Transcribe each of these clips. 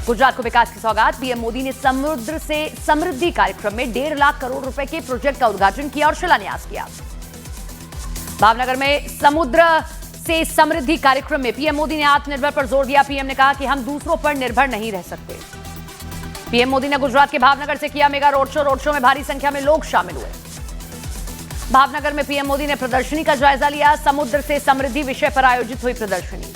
गुजरात को विकास की सौगात। पीएम मोदी ने समुद्र से समृद्धि कार्यक्रम में 1.5 लाख करोड़ रुपए के प्रोजेक्ट का उद्घाटन किया और शिलान्यास किया। भावनगर में समुद्र से समृद्धि कार्यक्रम में पीएम मोदी ने आत्मनिर्भर पर जोर दिया। पीएम ने कहा कि हम दूसरों पर निर्भर नहीं रह सकते। पीएम मोदी ने गुजरात के भावनगर से किया मेगा रोड शो में भारी संख्या में लोग शामिल हुए। भावनगर में पीएम मोदी ने प्रदर्शनी का जायजा लिया। समुद्र से समृद्धि विषय पर आयोजित हुई प्रदर्शनी।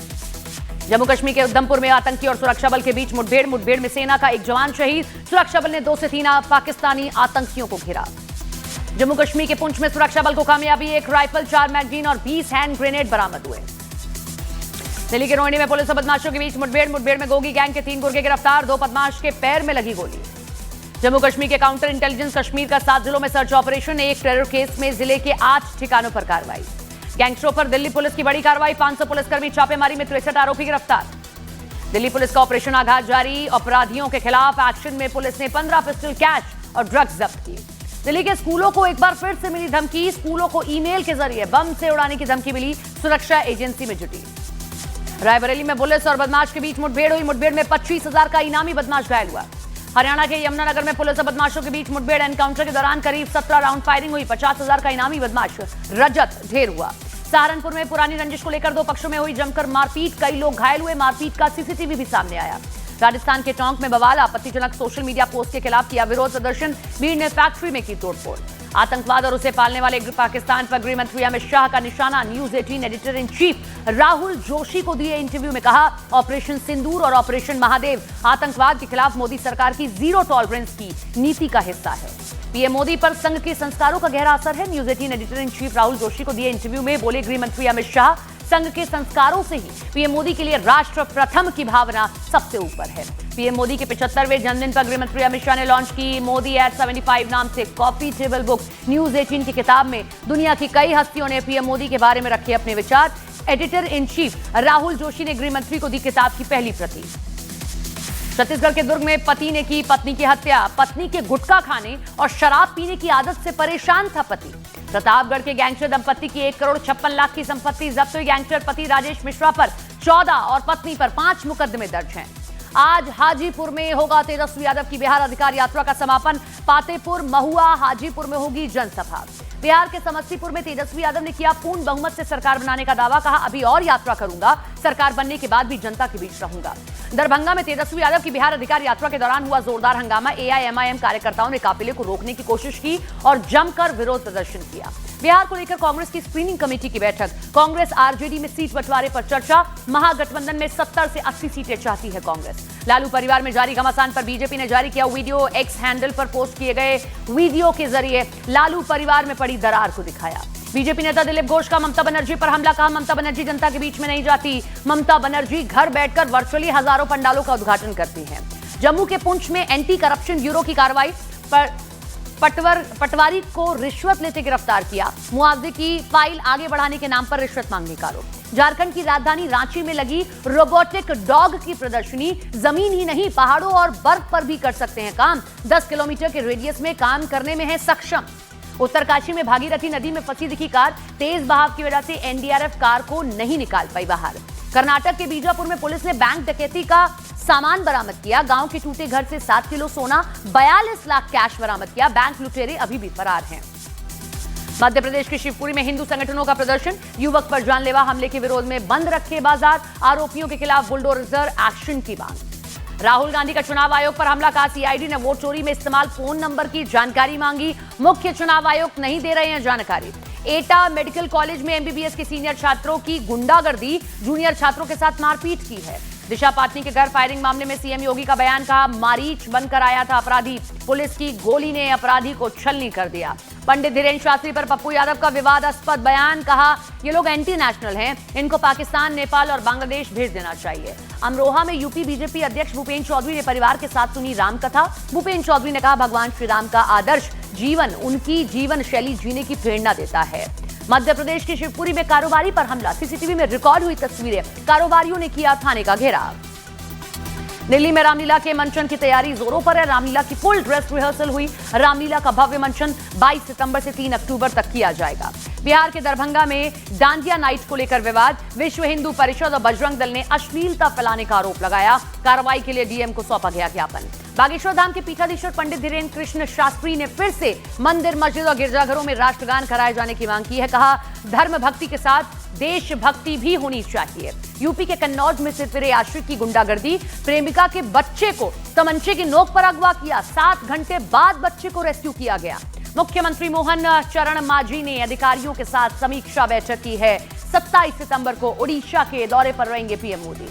जम्मू कश्मीर के उधमपुर में आतंकी और सुरक्षा बल के बीच मुठभेड़ में सेना का एक जवान शहीद। सुरक्षा बल ने 2 से 3 पाकिस्तानी आतंकियों को घेरा। जम्मू कश्मीर के पुंछ में सुरक्षा बल को कामयाबी, 1 राइफल, 4 मैगजीन और 20 हैंड ग्रेनेड बरामद हुए। दिल्ली के रोहिणी में पुलिस और बदमाशों के बीच मुठभेड़ में गोगी गैंग के 3 गुर्गे गिरफ्तार। 2 बदमाश के पैर में लगी गोली। जम्मू कश्मीर के काउंटर इंटेलिजेंस कश्मीर का 7 जिलों में सर्च ऑपरेशन। एक टेरर केस में जिले के 8 ठिकानों पर कार्रवाई। गैंगस्टरों पर दिल्ली पुलिस की बड़ी कार्रवाई। 500 पुलिसकर्मी छापेमारी में 63 आरोपी गिरफ्तार। दिल्ली पुलिस का ऑपरेशन आघात जारी। अपराधियों के खिलाफ एक्शन में पुलिस ने 15 पिस्टल, कैश और ड्रग्स जब्त की। दिल्ली के स्कूलों को एक बार फिर से मिली धमकी। स्कूलों को ईमेल के जरिए बम से उड़ाने की धमकी मिली। सुरक्षा एजेंसी में जुटी। रायबरेली में पुलिस और बदमाश के बीच मुठभेड़ हुई। मुठभेड़ में 25,000 का इनामी बदमाश घायल हुआ। हरियाणा के यमुनानगर में पुलिस और बदमाशों के बीच मुठभेड़। एनकाउंटर के दौरान करीब 17 राउंड फायरिंग हुई। 50,000 का इनामी बदमाश रजत ढेर हुआ। सहारनपुर में पुरानी रंजिश को लेकर 2 पक्षों में हुई जमकर मारपीट। कई लोग घायल हुए। मारपीट का सीसीटीवी भी सामने आया। राजस्थान के टोंक में बवाल। आपत्तिजनक सोशल मीडिया पोस्ट के खिलाफ किया विरोध प्रदर्शन। भीड़ ने फैक्ट्री में की तोड़फोड़। आतंकवाद और उसे पालने वाले पाकिस्तान पर गृह मंत्री अमित शाह का निशाना। News 18 editor in chief Rahul Joshi को दिए इंटरव्यू में कहा, ऑपरेशन सिंदूर और ऑपरेशन महादेव आतंकवाद के खिलाफ मोदी सरकार की जीरो टॉलरेंस की नीति का हिस्सा है। पीएम मोदी पर संघ के संस्कारों का गहरा असर है। News 18 editor in chief Rahul Joshi को दिए इंटरव्यू में बोले गृह मंत्री अमित शाह, संघ के संस्कारों से ही पीएम मोदी के लिए राष्ट्र प्रथम की भावना सबसे ऊपर है। पीएम मोदी के 75वें जन्मदिन पर गृह मंत्री अमित शाह ने लॉन्च की मोदी एट 75 नाम से कॉफी टेबल बुक। न्यूज 18 की किताब में दुनिया की कई हस्तियों ने पीएम मोदी के बारे में रखे अपने विचार। Editor in chief Rahul Joshi ने गृह मंत्री को दी किताब की पहली प्रति। छत्तीसगढ़ के दुर्ग में पति ने की पत्नी की हत्या। पत्नी के गुटखा खाने और शराब पीने की आदत से परेशान था पति। प्रतापगढ़ के गैंगस्टर दंपत्ति की 1 करोड़ 56 लाख की संपत्ति जब्त हुई। गैंगस्टर पति राजेश मिश्रा पर 14 और पत्नी पर 5 मुकदमे दर्ज हैं। आज हाजीपुर में होगा तेजस्वी यादव की बिहार अधिकार यात्रा का समापन। पातेपुर, महुआ, हाजीपुर में होगी जनसभा। बिहार के समस्तीपुर में तेजस्वी यादव ने किया पूर्ण बहुमत से सरकार बनाने का दावा। कहा, अभी और यात्रा करूंगा, सरकार बनने के बाद भी जनता के बीच रहूंगा। दरभंगा में तेजस्वी यादव की बिहार अधिकार यात्रा के दौरान हुआ जोरदार हंगामा। एआईएमआईएम कार्यकर्ताओं ने काफिले को रोकने की कोशिश की और जमकर विरोध प्रदर्शन किया। बिहार को लेकर कांग्रेस की स्क्रीनिंग कमेटी की बैठक। कांग्रेस आरजेडी में सीट बंटवारे पर चर्चा। महागठबंधन में 70 से 80 सीटें चाहती है कांग्रेस। लालू परिवार में जारी घमासान पर बीजेपी ने जारी किया वीडियो। एक्स हैंडल पर पोस्ट किए गए वीडियो के जरिए लालू परिवार में पड़ी दरार को दिखाया। बीजेपी नेता दिलीप घोष का ममता बनर्जी पर हमला। कहा, ममता बनर्जी जनता के बीच में नहीं जाती। ममता बनर्जी घर बैठकर वर्चुअली हजारों पंडालों का उद्घाटन करती हैं। जम्मू के पुंछ में एंटी करप्शन ब्यूरो की कार्रवाई पर पटवारी को रिश्वत लेते गिरफ्तार किया। मुआवजे की फाइल आगे बढ़ाने के नाम पर रिश्वत मांगने का आरोप। झारखंड की राजधानी रांची में लगी रोबोटिक डॉग की प्रदर्शनी। जमीन ही नहीं, पहाड़ों और बर्फ पर भी कर सकते हैं काम। 10 किलोमीटर के रेडियस में काम करने में है सक्षम। उत्तरकाशी में भागीरथी नदी में फंसी दिखी कार। तेज बहाव की वजह से एनडीआरएफ कार को नहीं निकाल पाई बाहर। कर्नाटक के बीजापुर में पुलिस ने बैंक डकैती का सामान बरामद किया। गांव के टूटे घर से 7 किलो सोना, 42 लाख कैश बरामद किया। बैंक लुटेरे अभी भी फरार हैं। मध्य प्रदेश के शिवपुरी में हिंदू संगठनों का प्रदर्शन। युवक पर जानलेवा हमले के विरोध में बंद रखे बाजार। आरोपियों के खिलाफ बुलडोजर एक्शन की मांग। राहुल गांधी का चुनाव आयोग पर हमला। कहा, सीआईडी ने वोट चोरी में इस्तेमाल फोन नंबर की जानकारी मांगी। मुख्य चुनाव आयुक्त नहीं दे रहे हैं जानकारी। एटा मेडिकल कॉलेज में एमबीबीएस के सीनियर छात्रों की गुंडागर्दी। जूनियर छात्रों के साथ मारपीट की है। दिशा पाटनी के घर फायरिंग मामले में सीएम योगी का बयान। कहा, मारीच बनकर आया था अपराधी। पुलिस की गोली ने अपराधी को छलनी कर दिया। पंडित धीरेन्द्र शास्त्री पर पप्पू यादव का विवादास्पद बयान। कहा, ये लोग एंटी नेशनल हैं, इनको पाकिस्तान, नेपाल और बांग्लादेश भेज देना चाहिए। अमरोहा में यूपी बीजेपी अध्यक्ष भूपेन्द्र चौधरी ने परिवार के साथ सुनी रामकथा। भूपेन्द्र चौधरी ने कहा, भगवान श्री राम का आदर्श जीवन उनकी जीवन शैली जीने की प्रेरणा देता है। मध्य प्रदेश के शिवपुरी में कारोबारी पर हमला। सीसीटीवी में रिकॉर्ड हुई तस्वीरें। कारोबारियों ने किया थाने का घेराव। दिल्ली में रामलीला के मंचन की तैयारी जोरों पर है। रामलीला की फुल ड्रेस रिहर्सल हुई। रामलीला का भव्य मंचन 22 सितंबर से 3 अक्टूबर तक किया जाएगा। बिहार के दरभंगा में डांडिया नाइट को लेकर विवाद, विश्व हिंदू परिषद और बजरंग दल ने अश्लीलता फैलाने का आरोप लगाया। कार्रवाई के लिए डीएम को सौंपा गया ज्ञापन। बागेश्वर धाम के पीठाधीश्वर पंडित धीरेन्द्र कृष्ण शास्त्री ने फिर से मंदिर, मस्जिद और गिरजाघरों में राष्ट्रगान कराए जाने की मांग की है। कहा, धर्म भक्ति के साथ देशभक्ति भी होनी चाहिए। यूपी के कन्नौज में सिरफिरे आशिक की गुंडागर्दी, प्रेमिका के बच्चे को तमंचे की नोक पर अगवा किया, 7 घंटे बाद बच्चे को रेस्क्यू किया गया। मुख्यमंत्री मोहन चरण मांझी ने अधिकारियों के साथ समीक्षा बैठक की है। 27 सितंबर को ओडिशा के दौरे पर रहेंगे पीएम मोदी।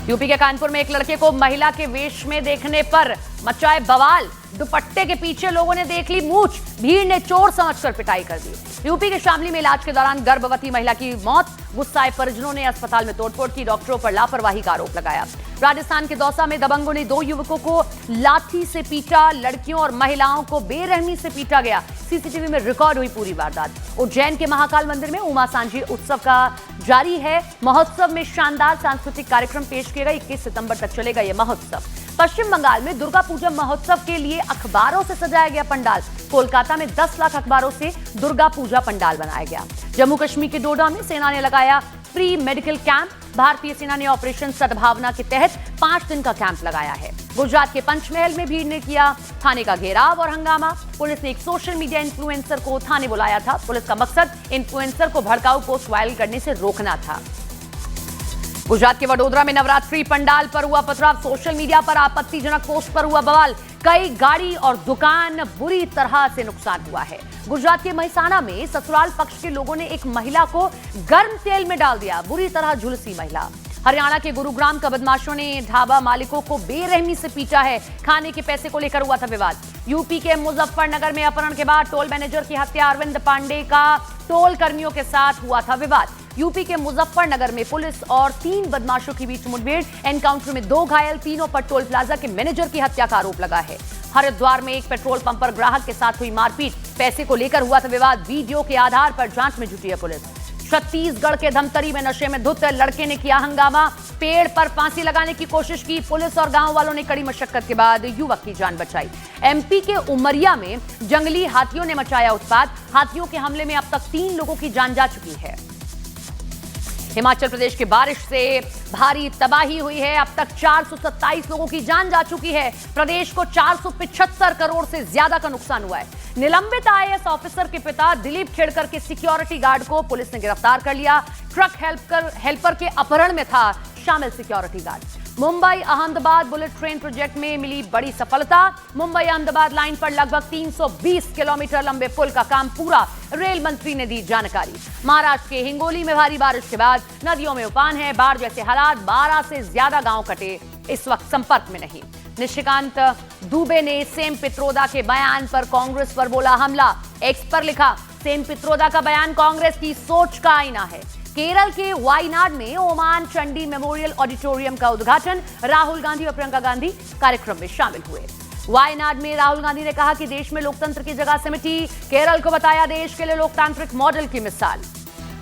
यूपी के कानपुर में एक लड़के को महिला के वेश में देखने पर मचाए बवाल, दुपट्टे के पीछे लोगों ने देख ली मूंछ, भीड़ ने चोर समझकर पिटाई कर दी। यूपी के शामली में इलाज के दौरान गर्भवती महिला की मौत, गुस्साए परिजनों ने अस्पताल में तोड़फोड़ की, डॉक्टरों पर लापरवाही का आरोप लगाया। राजस्थान के दौसा में दबंगों ने 2 युवकों को लाठी से पीटा, लड़कियों और महिलाओं को बेरहमी से पीटा गया। सीसीटीवी में रिकॉर्ड हुई पूरी वारदात। उज्जैन के महाकाल मंदिर में उमा सांझी उत्सव का जारी है। महोत्सव में शानदार सांस्कृतिक कार्यक्रम पेश किए गए। 21 सितंबर तक चलेगा यह महोत्सव। पश्चिम बंगाल में दुर्गा पूजा महोत्सव के लिए अखबारों से सजाया गया पंडाल। कोलकाता में 10 लाख अखबारों से दुर्गा पूजा पंडाल बनाया गया। जम्मू कश्मीर के डोडा में सेना ने लगाया फ्री मेडिकल कैंप। भारतीय सेना ने ऑपरेशन सद्भावना के तहत 5 दिन का कैंप लगाया है। गुजरात के पंचमहल में भीड़ ने किया थाने का घेराव और हंगामा। पुलिस ने एक सोशल मीडिया इन्फ्लुएंसर को थाने बुलाया था। पुलिस का मकसद इन्फ्लुएंसर को भड़काऊ पोस्ट वायरल करने से रोकना था। गुजरात के वडोदरा में नवरात्रि पंडाल पर हुआ पथराव। सोशल मीडिया पर आपत्तिजनक पोस्ट पर हुआ बवाल। कई गाड़ी और दुकान बुरी तरह से नुकसान हुआ है। गुजरात के महिसाणा में ससुराल पक्ष के लोगों ने एक महिला को गर्म तेल में डाल दिया, बुरी तरह झुलसी महिला। हरियाणा के गुरुग्राम का बदमाशों ने ढाबा मालिकों को बेरहमी से पीटा है। खाने के पैसे को लेकर हुआ था विवाद। यूपी के मुजफ्फरनगर में अपहरण के बाद टोल मैनेजर की हत्या, अरविंद पांडे का टोल कर्मियों के साथ हुआ था विवाद। यूपी के मुजफ्फरनगर में पुलिस और 3 बदमाशों के बीच मुठभेड़, एनकाउंटर में 2 घायल, तीनों पर टोल प्लाजा के मैनेजर की हत्या का आरोप लगा है। हरिद्वार में एक पेट्रोल पंप पर ग्राहक के साथ हुई मारपीट, पैसे को लेकर हुआ था विवाद। वीडियो के आधार पर जांच में जुटी है पुलिस। छत्तीसगढ़ के धमतरी में नशे में धुत लड़के ने किया हंगामा, पेड़ पर फांसी लगाने की कोशिश की। पुलिस और गांव वालों ने कड़ी मशक्कत के बाद युवक की जान बचाई। एमपी के उमरिया में जंगली हाथियों ने मचाया उत्पात। हाथियों के हमले में अब तक 3 लोगों की जान जा चुकी है। हिमाचल प्रदेश की बारिश से भारी तबाही हुई है। अब तक 427 लोगों की जान जा चुकी है। प्रदेश को 475 करोड़ से ज्यादा का नुकसान हुआ है। निलंबित आईएएस ऑफिसर के पिता दिलीप खेड़कर के सिक्योरिटी गार्ड को पुलिस ने गिरफ्तार कर लिया। ट्रक हेल्पर के अपहरण में था शामिल security guard. Mumbai Ahmedabad bullet train project में मिली बड़ी सफलता। मुंबई अहमदाबाद लाइन पर लगभग 320 किलोमीटर लंबे पुल का काम पूरा, रेल मंत्री ने दी जानकारी। महाराष्ट्र के हिंगोली में भारी बारिश के बाद नदियों में उफान है। बाढ़ जैसे हालात, 12 से ज्यादा गांव कटे, इस वक्त संपर्क में नहीं। निशिकांत दुबे ने सेम पित्रोदा के बयान पर कांग्रेस पर बोला हमला। एक्स पर लिखा, सेम पित्रोदा का बयान कांग्रेस की सोच का आईना है। केरल के वायनाड में ओमान चंडी मेमोरियल ऑडिटोरियम का उद्घाटन, राहुल गांधी और प्रियंका गांधी कार्यक्रम में शामिल हुए। वायनाड में राहुल गांधी ने कहा कि देश में लोकतंत्र की जगह सिमटी, केरल को बताया देश के लिए लोकतांत्रिक मॉडल की मिसाल।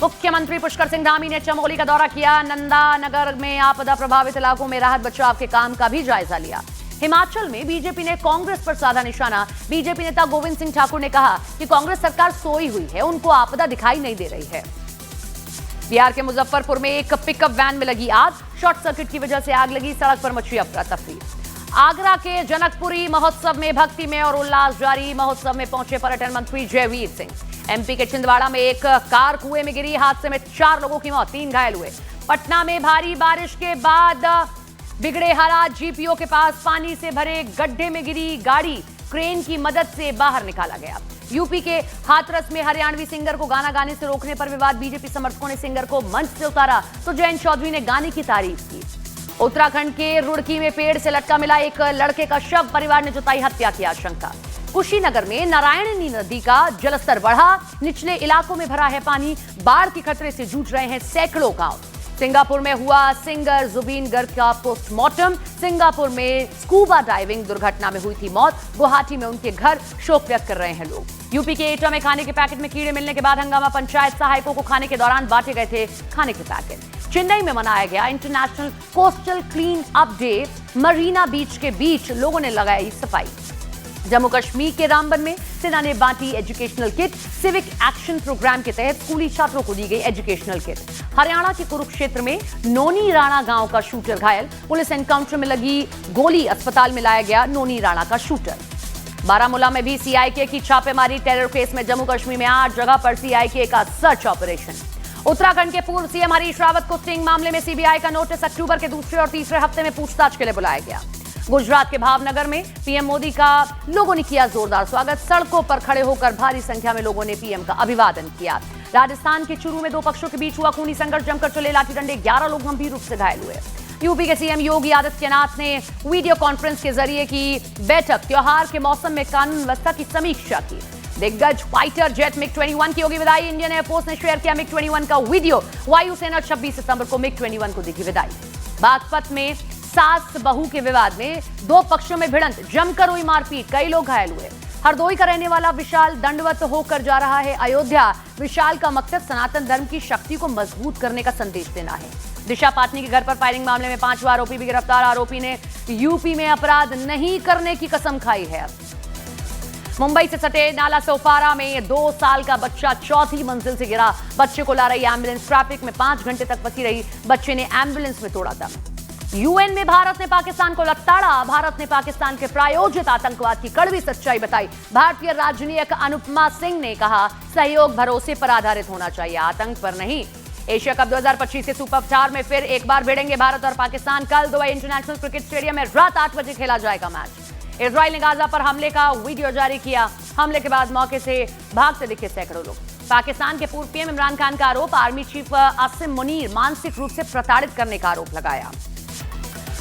मुख्यमंत्री पुष्कर सिंह धामी ने चमोली का दौरा किया। नंदानगर में आपदा प्रभावित इलाकों में राहत बचाव के काम का भी जायजा लिया। हिमाचल में बीजेपी ने कांग्रेस पर साधा निशाना। बीजेपी नेता गोविंद सिंह ठाकुर ने कहा कि कांग्रेस सरकार सोई हुई है, उनको आपदा दिखाई नहीं दे रही है। बिहार के मुजफ्फरपुर में एक पिकअप वैन में लगी आग, शॉर्ट सर्किट की वजह से आग लगी, सड़क पर मची अफरा तफरी। आगरा के जनकपुरी महोत्सव में भक्ति में और उल्लास जारी। महोत्सव में पहुंचे पर्यटन मंत्री जयवीर सिंह। एमपी के छिंदवाड़ा में एक कार कुएं में गिरी, हादसे में 4 लोगों की मौत, 3 घायल हुए। पटना में भारी बारिश के बाद बिगड़े हालात, जीपीओ के पास पानी से भरे गड्ढे में गिरी गाड़ी, क्रेन की मदद से बाहर निकाला गया। यूपी के हाथरस में हरियाणवी सिंगर को गाना गाने से रोकने पर विवाद, बीजेपी समर्थकों ने सिंगर को मंच से उतारा तो जयंत चौधरी ने गाने की तारीफ की। उत्तराखंड के रुड़की में पेड़ से लटका मिला एक लड़के का शव, परिवार ने जताई हत्या की आशंका। कुशीनगर में नारायणी नदी का जलस्तर बढ़ा, निचले इलाकों में भरा है पानी, बाढ़ के खतरे से जूझ रहे हैं सैकड़ों गांव। सिंगापुर में हुआ सिंगर जुबीन गर्ग का पोस्टमार्टम। सिंगापुर में स्कूबा डाइविंग दुर्घटना में हुई थी मौत। गुवाहाटी में उनके घर शोक व्यक्त कर रहे हैं लोग। यूपी के एटा में खाने के पैकेट में कीड़े मिलने के बाद हंगामा, पंचायत सहायकों को खाने के दौरान बांटे गए थे खाने के पैकेट। चेन्नई में मनाया गया international coastal clean up day. Marina beach के बीच लोगों ने लगाई सफाई। जम्मू कश्मीर के रामबन में सेना ने बांटी educational kit. Civic action programme के तहत स्कूली छात्रों को दी गई एजुकेशनल किट। हरियाणा के कुरुक्षेत्र में नोनी राणा गांव का शूटर घायल। पुलिस एनकाउंटर में लगी गोली अस्पताल में लाया गया नोनी राणा का शूटर। बारामूला में भी सीआईके की छापेमारी। टेरर केस में जम्मू कश्मीर में 8 जगह पर सीआईके का सर्च ऑपरेशन। उत्तराखंड के पूर्व सीएम हरीश रावत को स्टिंग मामले में सीबीआई का नोटिस। अक्टूबर के दूसरे और तीसरे हफ्ते में पूछताछ के लिए बुलाया गया। गुजरात के भावनगर में पीएम मोदी का लोगों ने किया जोरदार स्वागत। सड़कों पर खड़े होकर भारी संख्या में लोगों ने पीएम का अभिवादन किया। राजस्थान के चूरू में 2 पक्षों के बीच हुआ खूनी संघर्ष। जमकर चले लाठी डंडे, 11 लोग गंभीर रूप से घायल हुए। यूपी के सीएम योगी आदित्यनाथ ने वीडियो कॉन्फ्रेंस के जरिए की बैठक। त्योहार के मौसम में कानून व्यवस्था की समीक्षा की। दिग्गज फाइटर जेट मिग-21 की होगी विदाई। इंडियन एयरफोर्स ने शेयर किया मिग-21 का वीडियो। वायुसेना 26 सितंबर को मिग-21 को देगी विदाई। बागपत में सास बहू के विवाद में 2 पक्षों में भिड़ंत, जमकर हुई मारपीट, कई लोग घायल हुए। हरदोई का रहने वाला विशाल दंडवत होकर जा रहा है अयोध्या। विशाल का मकसद सनातन धर्म की शक्ति को मजबूत करने का संदेश देना है। दिशा पाटनी के घर पर फायरिंग मामले में 5वां आरोपी भी गिरफ्तार। आरोपी ने यूपी में अपराध नहीं करने की कसम खाई है। मुंबई से सटे नाला सोपारा में 2 साल का बच्चा 4थी मंजिल से गिरा। बच्चे को ला रही एम्बुलेंस ट्रैफिक में 5 घंटे तक फंसी रही। बच्चे ने एम्बुलेंस में तोड़ा था। यूएन में भारत ने पाकिस्तान को लताड़ा। भारत ने पाकिस्तान के प्रायोजित आतंकवाद की कड़वी सच्चाई बताई। भारतीय राजनयिक अनुपमा सिंह ने कहा, सहयोग भरोसे पर आधारित होना चाहिए, आतंक पर नहीं। एशिया कप 2025 के सुपर 4 में फिर एक बार भिड़ेंगे भारत और पाकिस्तान। कल दुबई इंटरनेशनल क्रिकेट स्टेडियम में रात 8 बजे खेला जाएगा मैच। इजराइल ने गाजा पर हमले का वीडियो जारी किया। हमले के बाद मौके से भागते दिखे सैकड़ों लोग। पाकिस्तान के पूर्व पीएम इमरान खान का आरोप। आर्मी चीफ आसिम मुनीर मानसिक रूप से प्रताड़ित करने का आरोप लगाया।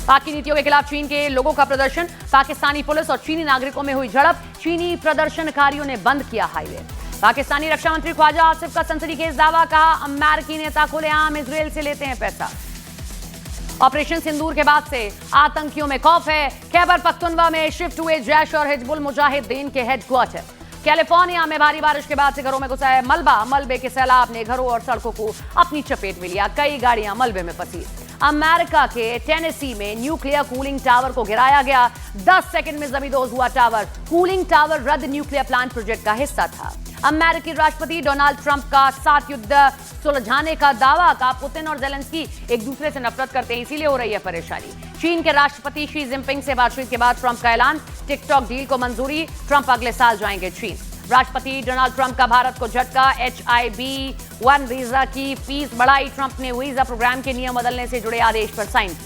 पाक की नीतियों के खिलाफ चीन के लोगों का प्रदर्शन। पाकिस्तानी पुलिस और चीनी नागरिकों में हुई झड़प। चीनी प्रदर्शनकारियों ने बंद किया हाईवे। पाकिस्तानी रक्षा मंत्री ख्वाजा आसिफ का सनसनी केस दावा। कहा, अमेरिकी नेता खुलेआम इजरायल से लेते हैं पैसा। ऑपरेशन सिंदूर के बाद से आतंकियों में खौफ है। खैबर पख्तूनख्वा में शिफ्ट हुए जैश और हिजबुल मुजाहिदीन के हेडक्वार्टर। कैलिफोर्निया में भारी बारिश के बाद से घरों में घुसा है मलबा। मलबे के सैलाब ने घरों और सड़कों को अपनी चपेट में लिया। कई गाड़ियां मलबे में फंसी। अमेरिका के टेनेसी में न्यूक्लियर कूलिंग टावर को गिराया गया। 10 सेकंड में जमींदोज हुआ टावर। कूलिंग टावर रद्द न्यूक्लियर प्लांट प्रोजेक्ट का हिस्सा था। अमेरिकी राष्ट्रपति डोनाल्ड ट्रंप का 7 युद्ध सुलझाने का दावा। का पुतिन और जेलेंस्की एक दूसरे से नफरत करते हैं, इसीलिए हो रही है परेशानी। चीन के राष्ट्रपति शी जिनपिंग से बातचीत के बाद ट्रंप का ऐलान। टिकटॉक डील को मंजूरी। ट्रंप अगले साल जाएंगे चीन। राष्ट्रपति डोनाल्ड ट्रंप का भारत को झटका। HIV-1 वीजा की फीस बढ़ाई। ट्रंप ने वीजा प्रोग्राम के नियम बदलने से जुड़े आदेश पर साइन किया।